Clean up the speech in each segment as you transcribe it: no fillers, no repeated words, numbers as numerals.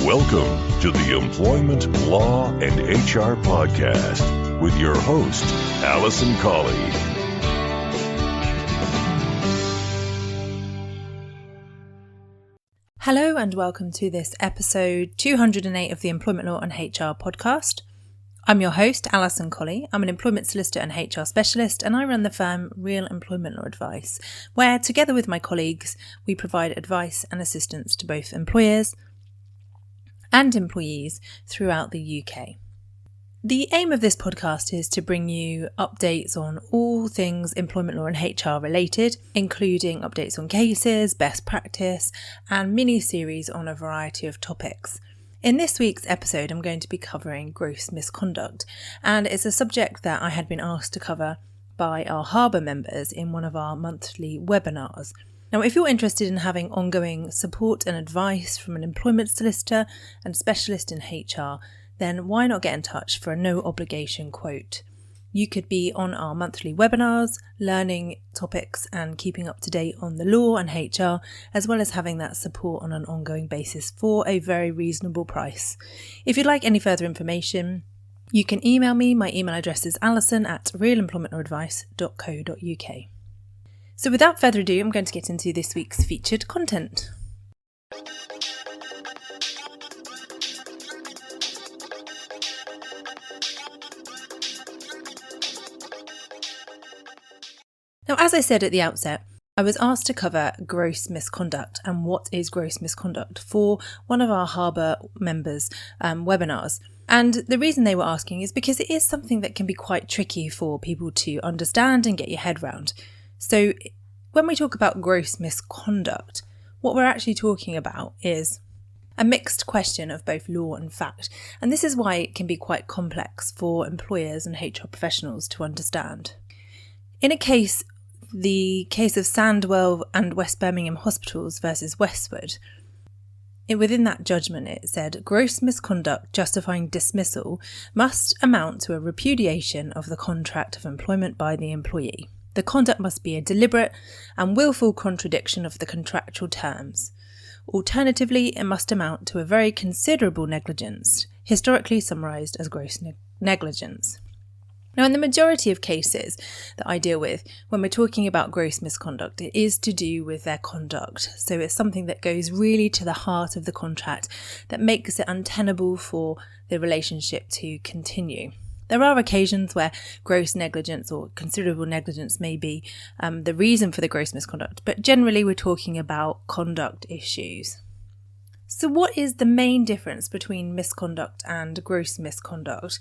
Welcome to the Employment Law and HR Podcast with your host, Alison Colley. Hello and welcome to this episode 208 of the Employment Law and HR Podcast. I'm your host, Alison Colley. I'm an employment solicitor and HR specialist, and I run the firm Real Employment Law Advice, where together with my colleagues, we provide advice and assistance to both employers and employees throughout the UK. The aim of this podcast is to bring you updates on all things employment law and HR related, including updates on cases, best practice, and mini-series on a variety of topics. In this week's episode, I'm going to be covering gross misconduct, and it's a subject that I had been asked to cover by our Harbour members in one of our monthly webinars. Now, if you're interested in having ongoing support and advice from an employment solicitor and specialist in HR, then why not get in touch for a no obligation quote? You could be on our monthly webinars, learning topics and keeping up to date on the law and HR, as well as having that support on an ongoing basis for a very reasonable price. If you'd like any further information, you can email me. My email address is alison@realemploymentlawadvice.co.uk. So without further ado, I'm going to get into this week's featured content. Now, as I said at the outset, I was asked to cover gross misconduct and what is gross misconduct for one of our Harbour members' webinars. And the reason they were asking is because it is something that can be quite tricky for people to understand and get your head round. So when we talk about gross misconduct, what we're actually talking about is a mixed question of both law and fact. And this is why it can be quite complex for employers and HR professionals to understand. In the case of Sandwell and West Birmingham Hospitals versus Westwood, within that judgment it said, gross misconduct justifying dismissal must amount to a repudiation of the contract of employment by the employee. The conduct must be a deliberate and willful contradiction of the contractual terms. Alternatively, it must amount to a very considerable negligence, historically summarised as gross negligence. Now, in the majority of cases that I deal with, when we're talking about gross misconduct, it is to do with their conduct. So it's something that goes really to the heart of the contract that makes it untenable for the relationship to continue. There are occasions where gross negligence or considerable negligence may be the reason for the gross misconduct, but generally we're talking about conduct issues. So what is the main difference between misconduct and gross misconduct?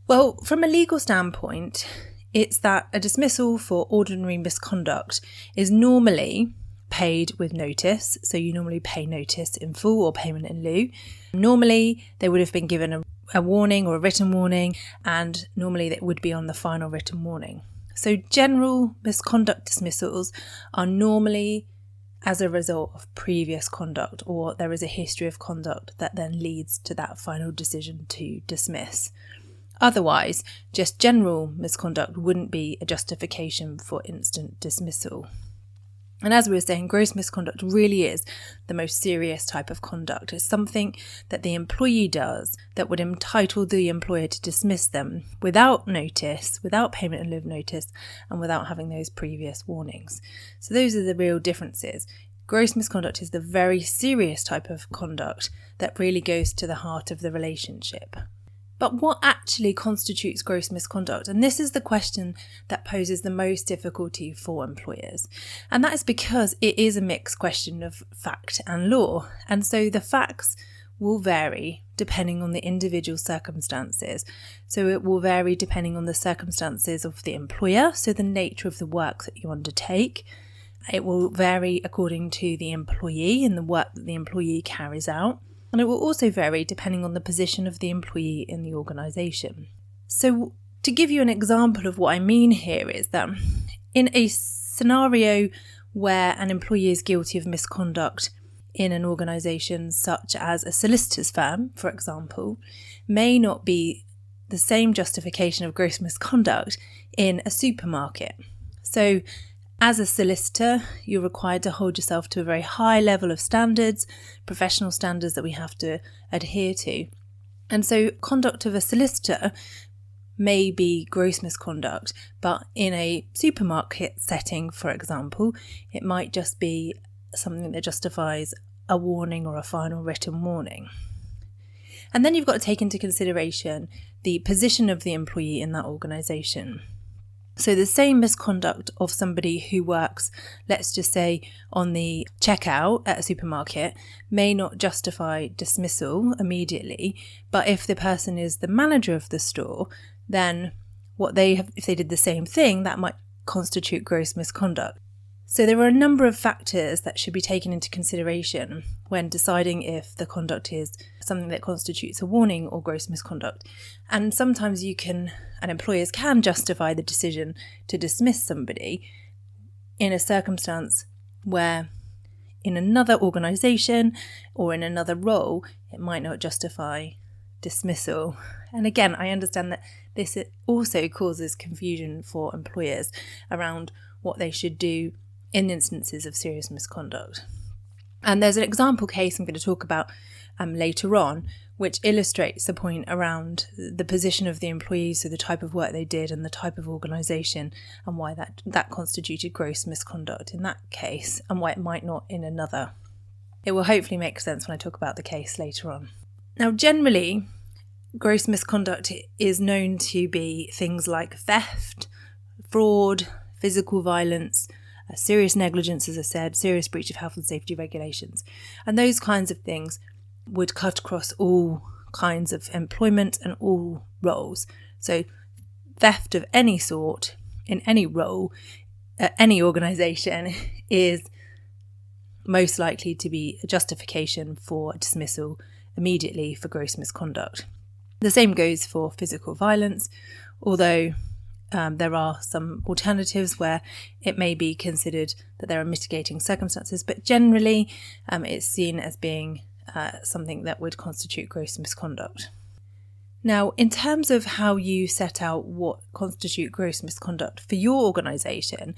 Well, from a legal standpoint, it's that a dismissal for ordinary misconduct is normally paid with notice. So you normally pay notice in full or payment in lieu. Normally, they would have been given a warning or a written warning, and normally that would be on the final written warning. So general misconduct dismissals are normally as a result of previous conduct, or there is a history of conduct that then leads to that final decision to dismiss. Otherwise, just general misconduct wouldn't be a justification for instant dismissal. And as we were saying, gross misconduct really is the most serious type of conduct. It's something that the employee does that would entitle the employer to dismiss them without notice, without payment in lieu of notice, and without having those previous warnings. So those are the real differences. Gross misconduct is the very serious type of conduct that really goes to the heart of the relationship. But what actually constitutes gross misconduct? And this is the question that poses the most difficulty for employers. And that is because it is a mixed question of fact and law. And so the facts will vary depending on the individual circumstances. So it will vary depending on the circumstances of the employer, so the nature of the work that you undertake. It will vary according to the employee and the work that the employee carries out. And it will also vary depending on the position of the employee in the organisation. So to give you an example of what I mean here is that in a scenario where an employee is guilty of misconduct in an organisation such as a solicitor's firm, for example, may not be the same justification of gross misconduct in a supermarket. So As a solicitor, you're required to hold yourself to a very high level of standards, professional standards that we have to adhere to. And so conduct of a solicitor may be gross misconduct, but in a supermarket setting, for example, it might just be something that justifies a warning or a final written warning. And then you've got to take into consideration the position of the employee in that organisation. So the same misconduct of somebody who works, let's just say, on the checkout at a supermarket may not justify dismissal immediately, but if the person is the manager of the store, then if they did the same thing, that might constitute gross misconduct. So there are a number of factors that should be taken into consideration when deciding if the conduct is something that constitutes a warning or gross misconduct. And sometimes employers can justify the decision to dismiss somebody in a circumstance where in another organisation or in another role, it might not justify dismissal. And again, I understand that this also causes confusion for employers around what they should do in instances of serious misconduct. And there's an example case I'm going to talk about later on, which illustrates the point around the position of the employees, so the type of work they did and the type of organisation, and why that constituted gross misconduct in that case and why it might not in another. It will hopefully make sense when I talk about the case later on. Now, generally, gross misconduct is known to be things like theft, fraud, physical violence, serious negligence, as I said, serious breach of health and safety regulations. And those kinds of things would cut across all kinds of employment and all roles. So theft of any sort in any role at any organisation is most likely to be a justification for dismissal immediately for gross misconduct. The same goes for physical violence, although there are some alternatives where it may be considered that there are mitigating circumstances, but generally it's seen as being something that would constitute gross misconduct. Now, in terms of how you set out what constitute gross misconduct for your organisation,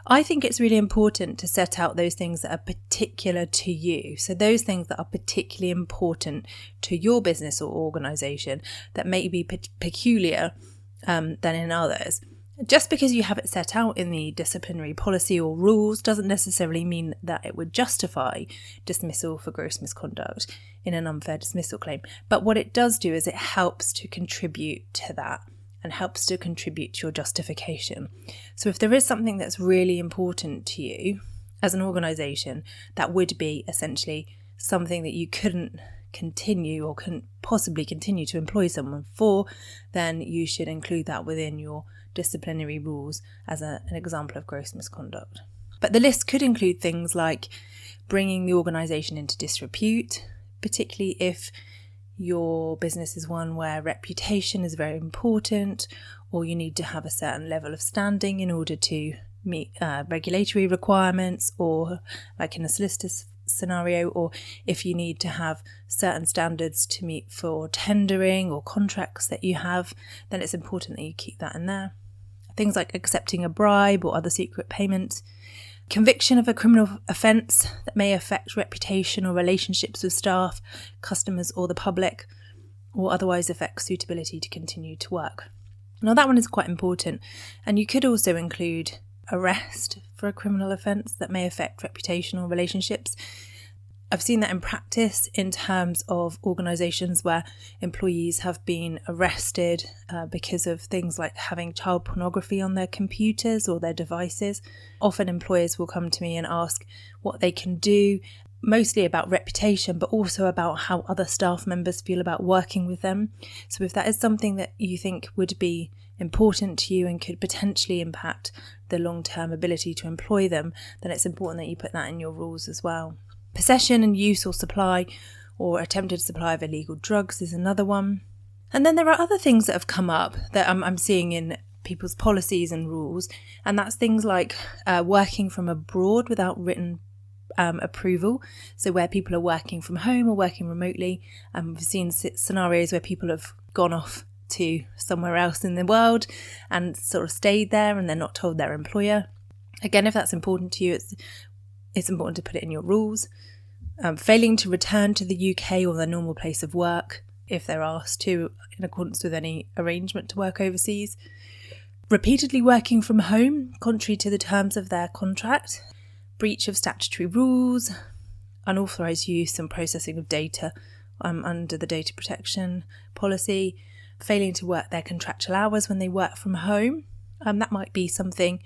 I think it's really important to set out those things that are particular to you. So those things that are particularly important to your business or organisation that may be peculiar than in others. Just because you have it set out in the disciplinary policy or rules doesn't necessarily mean that it would justify dismissal for gross misconduct in an unfair dismissal claim. But what it does do is it helps to contribute to that and helps to contribute to your justification. So if there is something that's really important to you as an organisation, that would be essentially something that you couldn't continue or couldn't possibly continue to employ someone for, then you should include that within your disciplinary rules as an example of gross misconduct. But the list could include things like bringing the organisation into disrepute, particularly if your business is one where reputation is very important, or you need to have a certain level of standing in order to meet regulatory requirements, or like in a solicitor's scenario, or if you need to have certain standards to meet for tendering or contracts that you have, then it's important that you keep that in there. Things like accepting a bribe or other secret payments, conviction of a criminal offence that may affect reputation or relationships with staff, customers or the public, or otherwise affect suitability to continue to work. Now that one is quite important, and you could also include arrest for a criminal offence that may affect reputation or relationships. I've seen that in practice in terms of organisations where employees have been arrested because of things like having child pornography on their computers or their devices. Often employers will come to me and ask what they can do, mostly about reputation, but also about how other staff members feel about working with them. So if that is something that you think would be important to you and could potentially impact the long-term ability to employ them, then it's important that you put that in your rules as well. Possession and use or supply or attempted supply of illegal drugs is another one. And then there are other things that have come up that I'm seeing in people's policies and rules, and that's things like working from abroad without written approval. So where people are working from home or working remotely. We've seen scenarios where people have gone off to somewhere else in the world and sort of stayed there and they're not told their employer. Again, if that's important to you, it's important to put it in your rules. Failing to return to the UK or their normal place of work if they're asked to in accordance with any arrangement to work overseas. Repeatedly working from home, contrary to the terms of their contract. Breach of statutory rules. Unauthorised use and processing of data under the data protection policy. Failing to work their contractual hours when they work from home. That might be something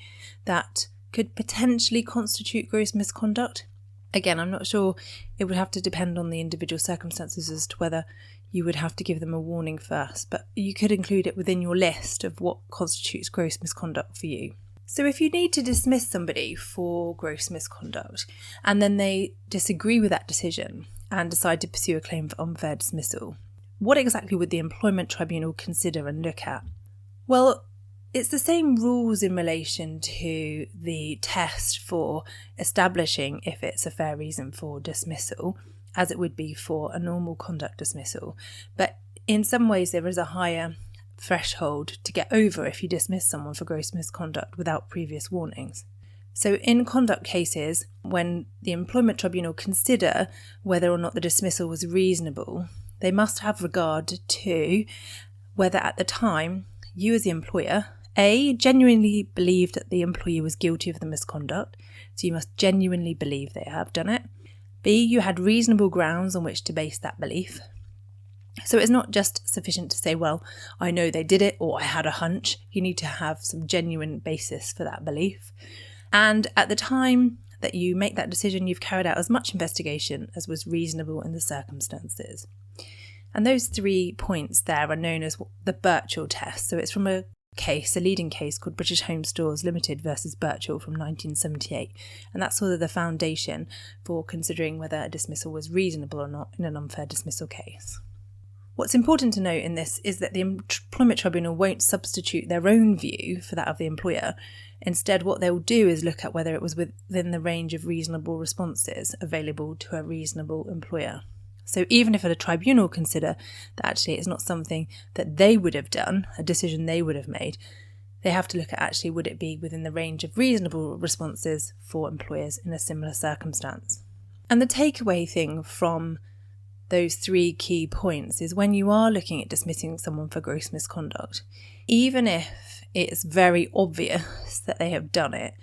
that could potentially constitute gross misconduct. Again, I'm not sure. It would have to depend on the individual circumstances as to whether you would have to give them a warning first, but you could include it within your list of what constitutes gross misconduct for you. So if you need to dismiss somebody for gross misconduct and then they disagree with that decision and decide to pursue a claim for unfair dismissal, what exactly would the Employment Tribunal consider and look at? Well, it's the same rules in relation to the test for establishing if it's a fair reason for dismissal as it would be for a normal conduct dismissal. But in some ways there is a higher threshold to get over if you dismiss someone for gross misconduct without previous warnings. So in conduct cases, when the Employment Tribunal consider whether or not the dismissal was reasonable, they must have regard to whether at the time you as the employer A, genuinely believed that the employee was guilty of the misconduct, so you must genuinely believe they have done it. B, you had reasonable grounds on which to base that belief. So it's not just sufficient to say, well, I know they did it or I had a hunch. You need to have some genuine basis for that belief. And at the time that you make that decision, you've carried out as much investigation as was reasonable in the circumstances. And those 3 points there are known as the Birchall test. So it's from a leading case called British Home Stores Limited versus Birchall from 1978. And that's sort of the foundation for considering whether a dismissal was reasonable or not in an unfair dismissal case. What's important to note in this is that the Employment Tribunal won't substitute their own view for that of the employer. Instead, what they'll do is look at whether it was within the range of reasonable responses available to a reasonable employer. So even if the tribunal consider that actually it's not something that they would have done, a decision they would have made, they have to look at actually would it be within the range of reasonable responses for employers in a similar circumstance. And the takeaway thing from those 3 key points is when you are looking at dismissing someone for gross misconduct, even if it's very obvious that they have done it,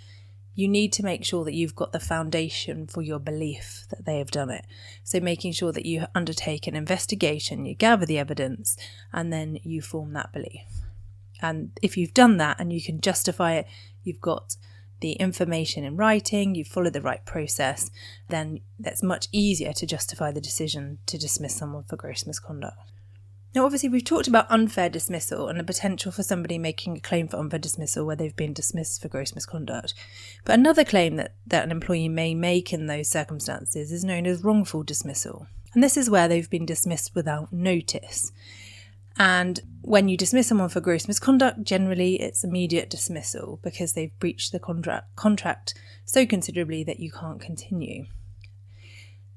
you need to make sure that you've got the foundation for your belief that they have done it. So making sure that you undertake an investigation, you gather the evidence, and then you form that belief. And if you've done that and you can justify it, you've got the information in writing, you've followed the right process, then that's much easier to justify the decision to dismiss someone for gross misconduct. Now, obviously, we've talked about unfair dismissal and the potential for somebody making a claim for unfair dismissal where they've been dismissed for gross misconduct. But another claim that an employee may make in those circumstances is known as wrongful dismissal. And this is where they've been dismissed without notice. And when you dismiss someone for gross misconduct, generally it's immediate dismissal because they've breached the contract so considerably that you can't continue.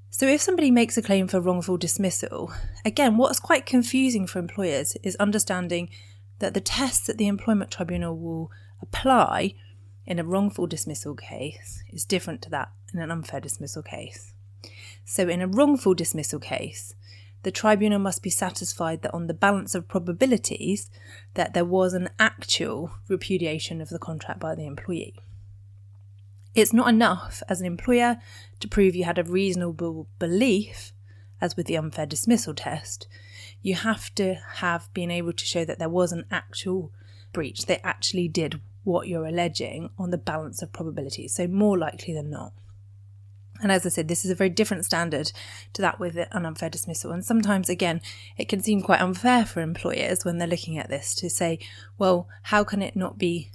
So if somebody makes a claim for wrongful dismissal, again, what's quite confusing for employers is understanding that the test that the Employment Tribunal will apply in a wrongful dismissal case is different to that in an unfair dismissal case. So in a wrongful dismissal case, the tribunal must be satisfied that on the balance of probabilities that there was an actual repudiation of the contract by the employee. It's not enough as an employer to prove you had a reasonable belief, as with the unfair dismissal test. You have to have been able to show that there was an actual breach. They actually did what you're alleging on the balance of probabilities, so more likely than not. And as I said, this is a very different standard to that with an unfair dismissal. And sometimes, again, it can seem quite unfair for employers when they're looking at this to say, well, how can it not be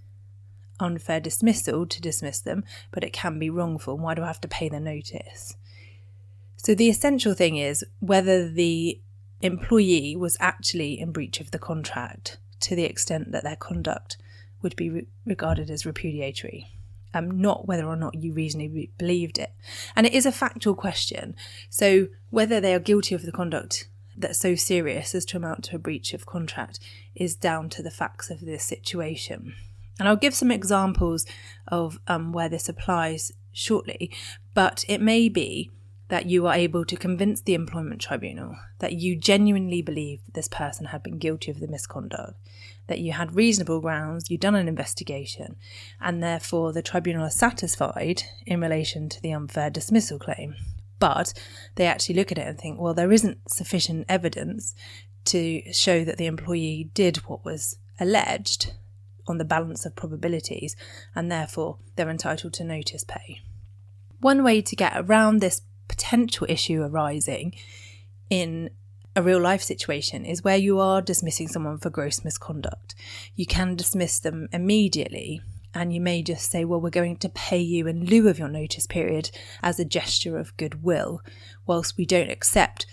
unfair dismissal to dismiss them, but it can be wrongful? Why do I have to pay the notice? So the essential thing is whether the employee was actually in breach of the contract to the extent that their conduct would be regarded as repudiatory. Not whether or not you reasonably believed it. And it is a factual question. So whether they are guilty of the conduct that's so serious as to amount to a breach of contract is down to the facts of the situation. And I'll give some examples of where this applies shortly, but it may be that you are able to convince the employment tribunal that you genuinely believe that this person had been guilty of the misconduct, that you had reasonable grounds, you've done an investigation, and therefore the tribunal is satisfied in relation to the unfair dismissal claim. But they actually look at it and think, well, there isn't sufficient evidence to show that the employee did what was alleged on the balance of probabilities, and therefore they're entitled to notice pay. One way to get around this potential issue arising in a real life situation is where you are dismissing someone for gross misconduct. You can dismiss them immediately, and you may just say, well, we're going to pay you in lieu of your notice period as a gesture of goodwill, whilst we don't accept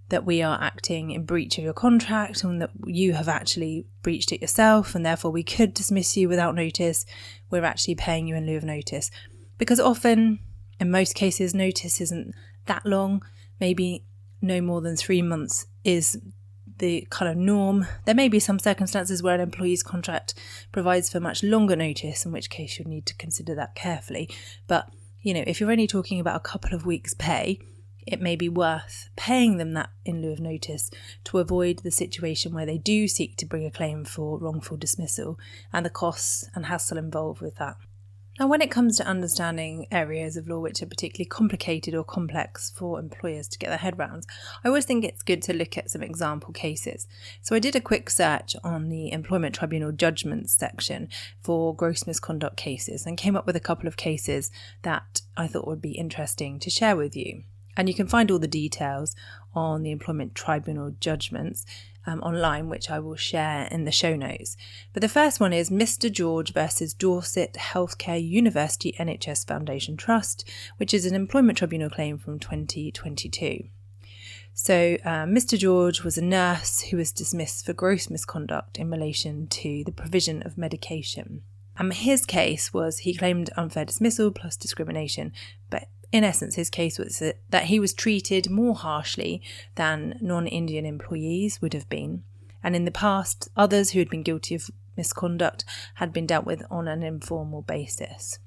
that we are acting in breach of your contract and that you have actually breached it yourself, and therefore we could dismiss you without notice. We're actually paying you in lieu of notice. Because often, in most cases, notice isn't that long. Maybe no more than 3 months is the kind of norm. There may be some circumstances where an employee's contract provides for much longer notice, in which case you'll need to consider that carefully. But, if you're only talking about a couple of weeks' pay, it may be worth paying them that in lieu of notice to avoid the situation where they do seek to bring a claim for wrongful dismissal and the costs and hassle involved with that. Now, when it comes to understanding areas of law which are particularly complicated or complex for employers to get their head around, I always think it's good to look at some example cases. So I did a quick search on the Employment Tribunal Judgments section for gross misconduct cases and came up with a couple of cases that I thought would be interesting to share with you. And you can find all the details on the Employment Tribunal Judgments online, which I will share in the show notes. But the first one is Mr. George versus Dorset Healthcare University NHS Foundation Trust, which is an employment tribunal claim from 2022. So Mr. George was a nurse who was dismissed for gross misconduct in relation to the provision of medication. His case was he claimed unfair dismissal plus discrimination, but in essence, his case was that he was treated more harshly than non-Indian employees would have been. And in the past, others who had been guilty of misconduct had been dealt with on an informal basis.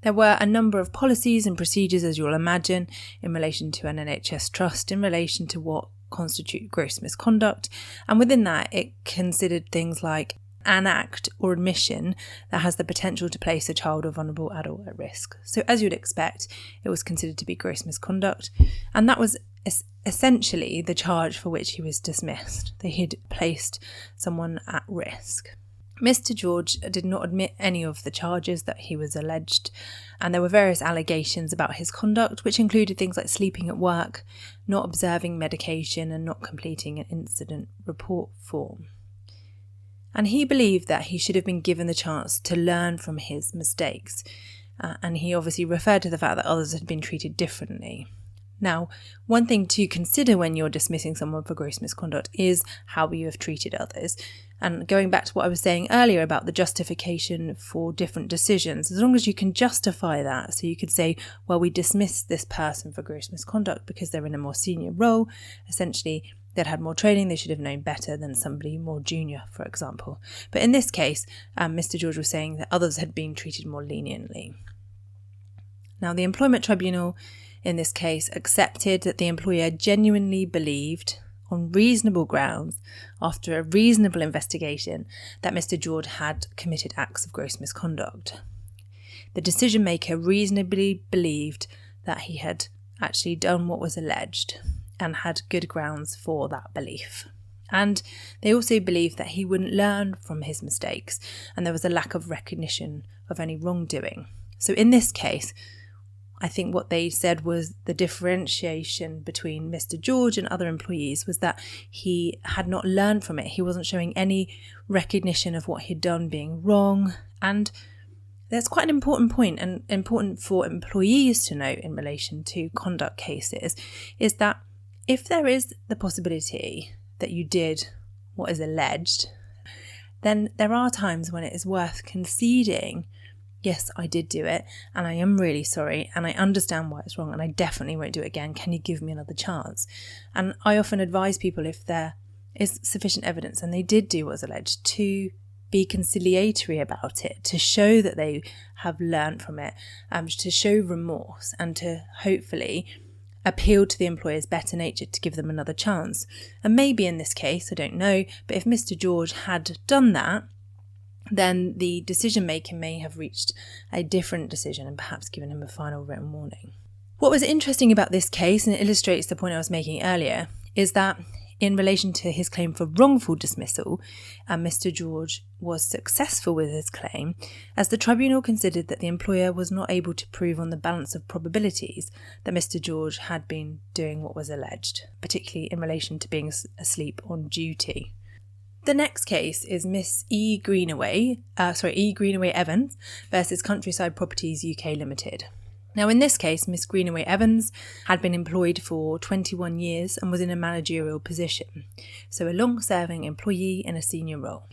There were a number of policies and procedures, as you'll imagine, in relation to an NHS trust, in relation to what constitute gross misconduct. And within that, it considered things like an act or admission that has the potential to place a child or vulnerable adult at risk. So as you'd expect, it was considered to be gross misconduct, and that was essentially the charge for which he was dismissed. They had placed someone at risk. Mr. George did not admit any of the charges that he was alleged, and there were various allegations about his conduct, which included things like sleeping at work, not observing medication, and not completing an incident report form. And he believed that he should have been given the chance to learn from his mistakes. And he obviously referred to the fact that others had been treated differently. Now, one thing to consider when you're dismissing someone for gross misconduct is how you have treated others. And going back to what I was saying earlier about the justification for different decisions, as long as you can justify that, so you could say, well, we dismissed this person for gross misconduct because they're in a more senior role, essentially they'd had more training, they should have known better than somebody more junior, for example. But in this case, Mr. George was saying that others had been treated more leniently. Now, the Employment Tribunal in this case accepted that the employer genuinely believed, on reasonable grounds, after a reasonable investigation, that Mr. George had committed acts of gross misconduct. The decision maker reasonably believed that he had actually done what was alleged, and had good grounds for that belief. And they also believed that he wouldn't learn from his mistakes, and there was a lack of recognition of any wrongdoing. So in this case, I think what they said was the differentiation between Mr. George and other employees was that he had not learned from it. He wasn't showing any recognition of what he'd done being wrong. And that's quite an important point, and important for employees to know in relation to conduct cases, is that if there is the possibility that you did what is alleged, then there are times when it is worth conceding, yes, I did do it, and I am really sorry, and I understand why it's wrong, and I definitely won't do it again. Can you give me another chance? And I often advise people, if there is sufficient evidence and they did do what was alleged, to be conciliatory about it, to show that they have learnt from it, to show remorse, and to hopefully appeal to the employer's better nature to give them another chance. And maybe in this case, I don't know, but if Mr. George had done that, then the decision maker may have reached a different decision and perhaps given him a final written warning. What was interesting about this case, and it illustrates the point I was making earlier, is that in relation to his claim for wrongful dismissal, Mr. George was successful with his claim, as the tribunal considered that the employer was not able to prove on the balance of probabilities that Mr. George had been doing what was alleged, particularly in relation to being asleep on duty. The next case is Miss E. Greenaway Evans versus Countryside Properties UK Limited. Now, in this case, Miss Greenaway Evans had been employed for 21 years and was in a managerial position, so a long-serving employee in a senior role.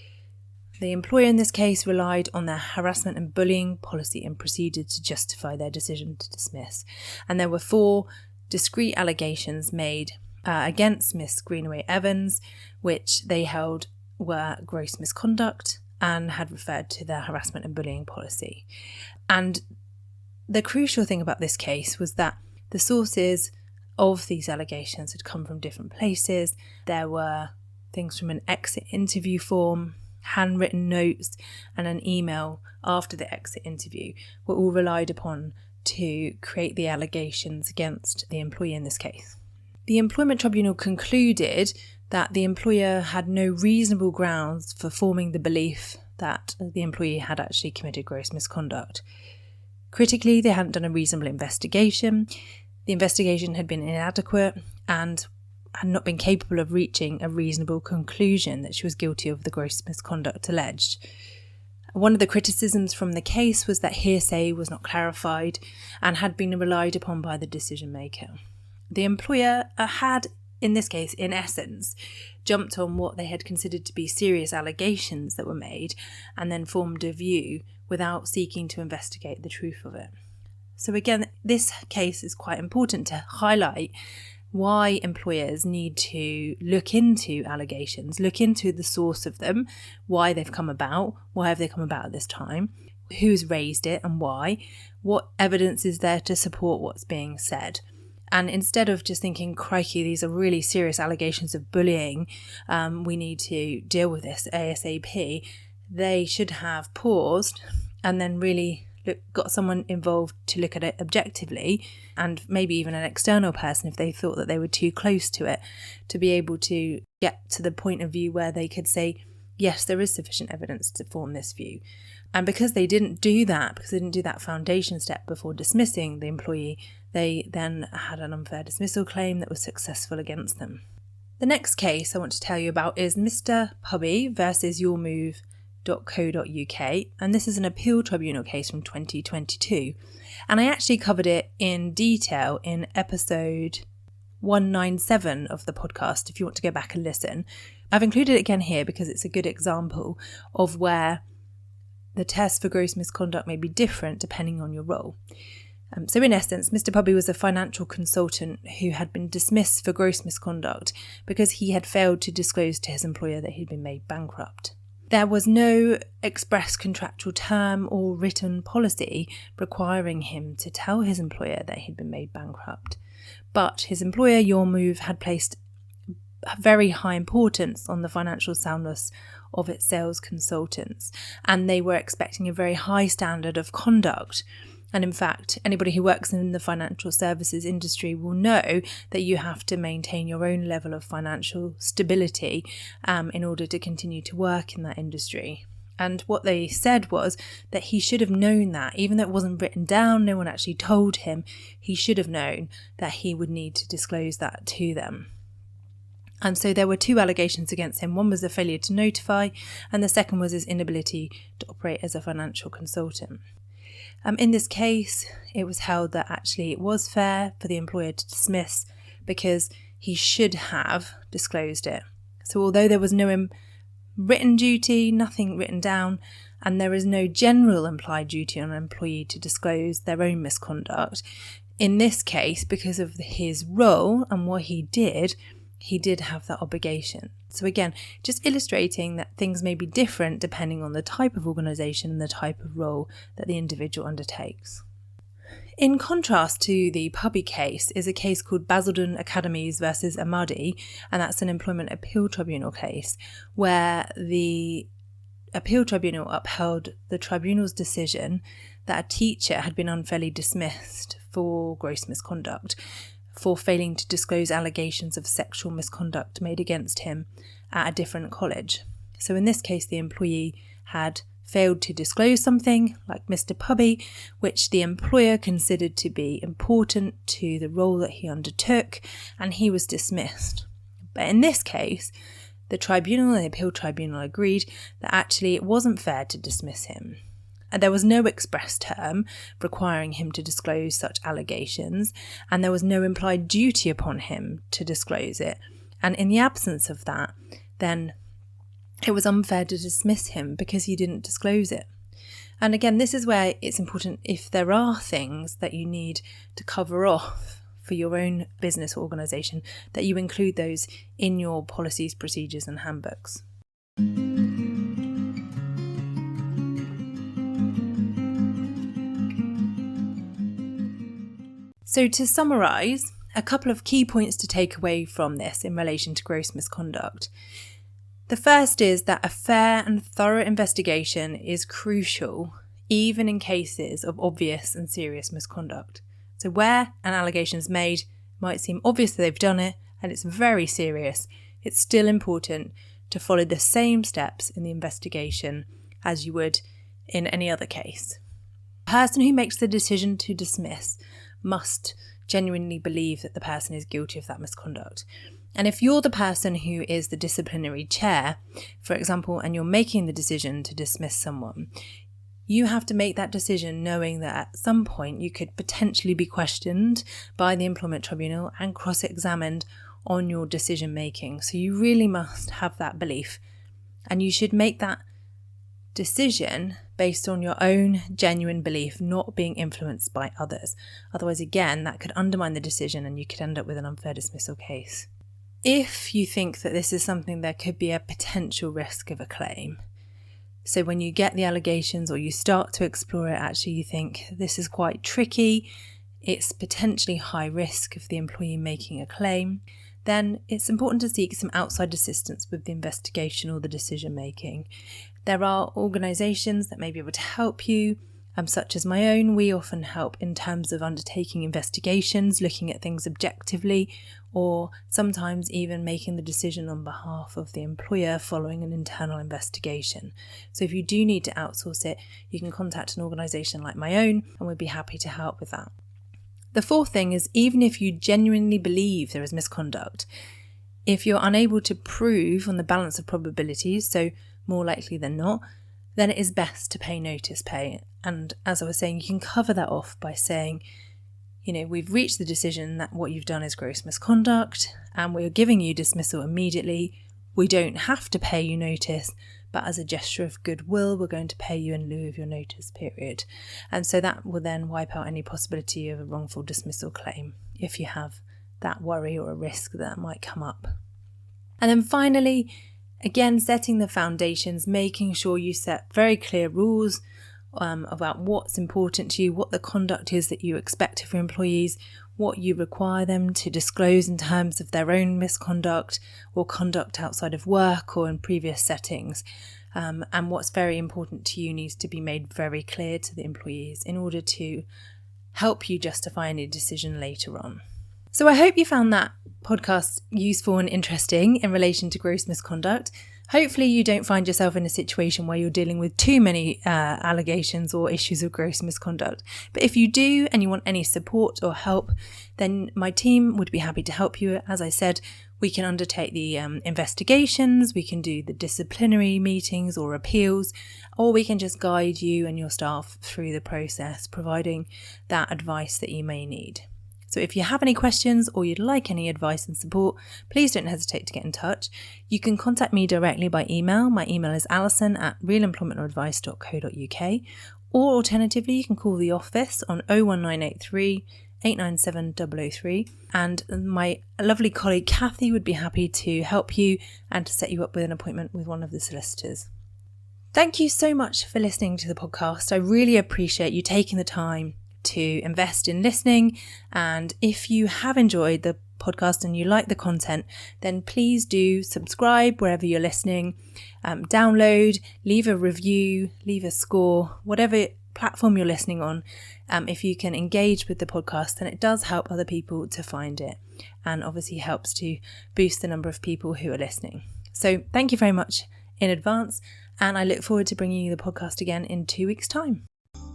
The employer in this case relied on their harassment and bullying policy and proceeded to justify their decision to dismiss. And there were 4 discrete allegations made against Miss Greenaway Evans, which they held were gross misconduct and had referred to their harassment and bullying policy. And the crucial thing about this case was that the sources of these allegations had come from different places. There were things from an exit interview form, handwritten notes, and an email after the exit interview were all relied upon to create the allegations against the employee in this case. The Employment Tribunal concluded that the employer had no reasonable grounds for forming the belief that the employee had actually committed gross misconduct. Critically, they hadn't done a reasonable investigation. The investigation had been inadequate and had not been capable of reaching a reasonable conclusion that she was guilty of the gross misconduct alleged. One of the criticisms from the case was that hearsay was not clarified and had been relied upon by the decision maker. The employer had, in this case, in essence, jumped on what they had considered to be serious allegations that were made and then formed a view without seeking to investigate the truth of it. So again, this case is quite important to highlight why employers need to look into allegations, look into the source of them, why they've come about, why have they come about at this time, who's raised it and why, what evidence is there to support what's being said. And instead of just thinking, crikey, these are really serious allegations of bullying, we need to deal with this ASAP, they should have paused and then really got someone involved to look at it objectively, and maybe even an external person if they thought that they were too close to it, to be able to get to the point of view where they could say, yes, there is sufficient evidence to form this view. And because they didn't do that, because they didn't do that foundation step before dismissing the employee, they then had an unfair dismissal claim that was successful against them. The next case I want to tell you about is Mr. Pubby versus yourmove.co.uk, and this is an appeal tribunal case from 2022. And I actually covered it in detail in episode 197 of the podcast, if you want to go back and listen. I've included it again here because it's a good example of where the test for gross misconduct may be different depending on your role. So in essence, Mr. Pubby was a financial consultant who had been dismissed for gross misconduct because he had failed to disclose to his employer that he'd been made bankrupt. There was no express contractual term or written policy requiring him to tell his employer that he'd been made bankrupt. But his employer, Your Move, had placed very high importance on the financial soundness of its sales consultants, and they were expecting a very high standard of conduct. And in fact, anybody who works in the financial services industry will know that you have to maintain your own level of financial stability in order to continue to work in that industry. And what they said was that he should have known that, even though it wasn't written down, no one actually told him, he should have known that he would need to disclose that to them. And so there were 2 allegations against him. One was a failure to notify, and the second was his inability to operate as a financial consultant. In this case, it was held that actually it was fair for the employer to dismiss because he should have disclosed it. So although there was no written duty, nothing written down, and there is no general implied duty on an employee to disclose their own misconduct, in this case, because of his role and what he did, he did have that obligation. So again, just illustrating that things may be different depending on the type of organisation and the type of role that the individual undertakes. In contrast to the Pubby case is a case called Basildon Academies versus Amadi, and that's an employment appeal tribunal case where the appeal tribunal upheld the tribunal's decision that a teacher had been unfairly dismissed for gross misconduct for failing to disclose allegations of sexual misconduct made against him at a different college. So in this case, the employee had failed to disclose something, like Mr. Pubby, which the employer considered to be important to the role that he undertook, and he was dismissed. But in this case, the tribunal and the appeal tribunal agreed that actually it wasn't fair to dismiss him. And there was no express term requiring him to disclose such allegations, and there was no implied duty upon him to disclose it. And in the absence of that, then it was unfair to dismiss him because he didn't disclose it. And again, this is where it's important, if there are things that you need to cover off for your own business or organisation, that you include those in your policies, procedures and handbooks. So to summarise, a couple of key points to take away from this in relation to gross misconduct. The first is that a fair and thorough investigation is crucial, even in cases of obvious and serious misconduct. So where an allegation is made, it might seem obvious that they've done it and it's very serious, it's still important to follow the same steps in the investigation as you would in any other case. The person who makes the decision to dismiss must genuinely believe that the person is guilty of that misconduct. And if you're the person who is the disciplinary chair, for example, and you're making the decision to dismiss someone, you have to make that decision knowing that at some point you could potentially be questioned by the employment tribunal and cross-examined on your decision making. So you really must have that belief, and you should make that decision based on your own genuine belief, not being influenced by others. Otherwise, again, that could undermine the decision and you could end up with an unfair dismissal case. If you think that this is something there could be a potential risk of a claim, so when you get the allegations or you start to explore it, actually you think this is quite tricky, it's potentially high risk of the employee making a claim, then it's important to seek some outside assistance with the investigation or the decision making. There are organisations that may be able to help you, such as my own. We often help in terms of undertaking investigations, looking at things objectively, or sometimes even making the decision on behalf of the employer following an internal investigation. So if you do need to outsource it, you can contact an organisation like my own and we'd be happy to help with that. The fourth thing is, even if you genuinely believe there is misconduct, if you're unable to prove on the balance of probabilities, so more likely than not, then it is best to pay notice pay. And as I was saying, you can cover that off by saying, we've reached the decision that what you've done is gross misconduct and we're giving you dismissal immediately. We don't have to pay you notice, but as a gesture of goodwill, we're going to pay you in lieu of your notice period. And so that will then wipe out any possibility of a wrongful dismissal claim if you have that worry or a risk that might come up. And then finally, again, setting the foundations, making sure you set very clear rules about what's important to you, what the conduct is that you expect of your employees, what you require them to disclose in terms of their own misconduct or conduct outside of work or in previous settings. And what's very important to you needs to be made very clear to the employees in order to help you justify any decision later on. So I hope you found that podcast useful and interesting in relation to gross misconduct. Hopefully you don't find yourself in a situation where you're dealing with too many allegations or issues of gross misconduct. But if you do and you want any support or help, then my team would be happy to help you. As I said, we can undertake the investigations, we can do the disciplinary meetings or appeals, or we can just guide you and your staff through the process, providing that advice that you may need. So if you have any questions or you'd like any advice and support, please don't hesitate to get in touch. You can contact me directly by email. My email is alison@realemploymentadvice.co.uk, or alternatively, you can call the office on 01983 897 003, and my lovely colleague Kathy would be happy to help you and to set you up with an appointment with one of the solicitors. Thank you so much for listening to the podcast. I really appreciate you taking the time to invest in listening, and if you have enjoyed the podcast and you like the content, then please do subscribe wherever you're listening, download, leave a review, leave a score, whatever platform you're listening on. If you can engage with the podcast, then it does help other people to find it, and obviously helps to boost the number of people who are listening. So thank you very much in advance, and I look forward to bringing you the podcast again in 2 weeks' time.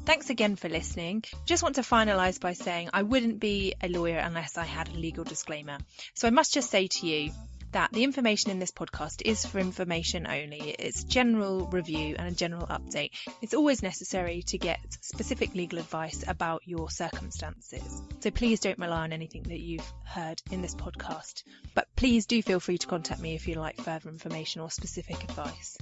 Thanks again for listening. Just want to finalise by saying I wouldn't be a lawyer unless I had a legal disclaimer. So I must just say to you that the information in this podcast is for information only. It's general review and a general update. It's always necessary to get specific legal advice about your circumstances. So please don't rely on anything that you've heard in this podcast. But please do feel free to contact me if you'd like further information or specific advice.